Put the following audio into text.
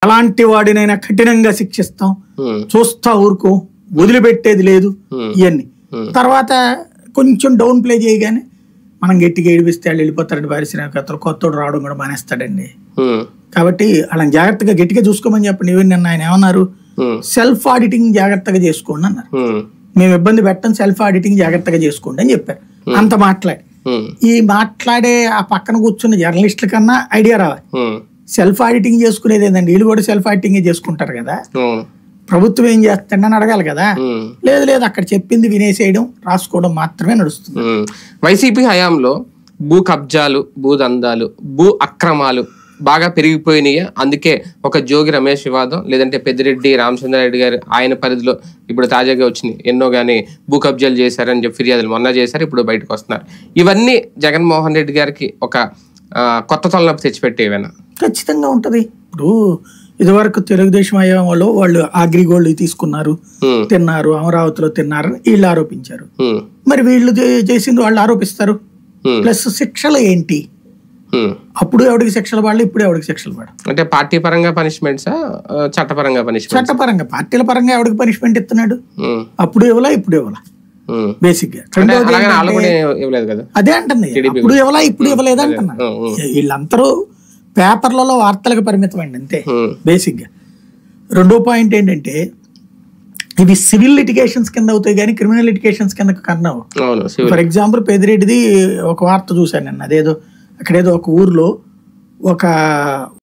అలాంటి వాడినైనా కఠినంగా శిక్షిస్తాం, చూస్తా ఊరుకో, వదిలిపెట్టేది లేదు ఇవన్నీ. తర్వాత కొంచెం డౌన్ ప్లే చేయగానే మనం గట్టిగా ఏడిపిస్తే వాళ్ళు వెళ్ళిపోతారండి. పారిశ్రామికవేత్తలు కొత్తోడు రావడం కూడా మానేస్తాడండి. కాబట్టి అలా జాగ్రత్తగా గట్టిగా చూసుకోమని చెప్పండి. నిన్న ఆయన ఏమన్నారు, సెల్ఫ్ ఆడిటింగ్ జాగ్రత్తగా చేసుకోండి అన్నారు. మేము ఇబ్బంది పెట్టం, సెల్ఫ్ ఆడిటింగ్ జాగ్రత్తగా చేసుకోండి అని చెప్పారు. అంత మాట్లాడి ఈ మాట్లాడే ఆ పక్కన కూర్చున్న జర్నలిస్టుల కన్నా ఐడియా రావాలి. సెల్ఫ్ ఆడిటింగ్ చేసుకునేది ఏంటండి, వీళ్ళు కూడా సెల్ఫ్ ఆడిటింగ్ చేసుకుంటారు కదా, ప్రభుత్వం ఏం చేస్తుందని అడగాలి కదా. లేదు లేదు, అక్కడ చెప్పింది వినేసేయడం, రాసుకోవడం మాత్రమే నడుస్తుంది. వైసీపీ హయాంలో భూ కబ్జాలు, భూదందాలు, భూ అక్రమాలు బాగా పెరిగిపోయినాయి. అందుకే ఒక జోగి రమేష్ వివాదం, లేదంటే పెద్దిరెడ్డి రామచంద్రారెడ్డి గారు ఆయన పరిధిలో ఇప్పుడు తాజాగా వచ్చినాయి ఎన్నో కానీ భూ కబ్జాలు చేశారని చెప్పి ఫిర్యాదులు మొన్న చేశారు, ఇప్పుడు బయటకు వస్తున్నారు. ఇవన్నీ జగన్మోహన్ రెడ్డి గారికి ఒక కొత్త తలనొప్పి తెచ్చిపెట్టేవేనా? ఖచ్చితంగా ఉంటది. ఇప్పుడు ఇదివరకు తెలుగుదేశం హయాంలో వాళ్ళు అగ్రిగోల్డ్ తీసుకున్నారు, తిన్నారు, అమరావతిలో తిన్నారు వీళ్ళు ఆరోపించారు. మరి వీళ్ళు చేసింది వాళ్ళు ఆరోపిస్తారు. ప్లస్ శిక్షలు ఏంటి, అప్పుడు ఎవరికి శిక్షలు పడాలి, ఇప్పుడు ఎవరికి శిక్షలు పడాలి? అంటే పార్టీ పరంగా పనిష్మెంట్సా, చట్టపరంగా పనిష్మెంట్? చట్టపరంగా, పార్టీల పరంగా ఎవరికి పనిష్మెంట్ ఇస్తున్నాడు? అప్పుడు ఇవ్వాలా, ఇప్పుడు ఇవ్వాలా? బేసిక్ గా అదే అంటుంది, అప్పుడు ఇవ్వాలా, ఇప్పుడు ఇవ్వలేదు అంటున్నా. వీళ్ళందరూ పేపర్లలో వార్తలకు పరిమితం అండి అంతే బేసిక్ గా. రెండో పాయింట్ ఏంటంటే, ఇవి సివిల్ లిటిగేషన్స్ కింద అవుతాయి కానీ క్రిమినల్ లిటిగేషన్స్ కింద కన్నా. ఫర్ ఎగ్జాంపుల్ పెద్దిరెడ్డిది ఒక వార్త చూశాను నేను, అదేదో అక్కడేదో ఒక ఊర్లో ఒక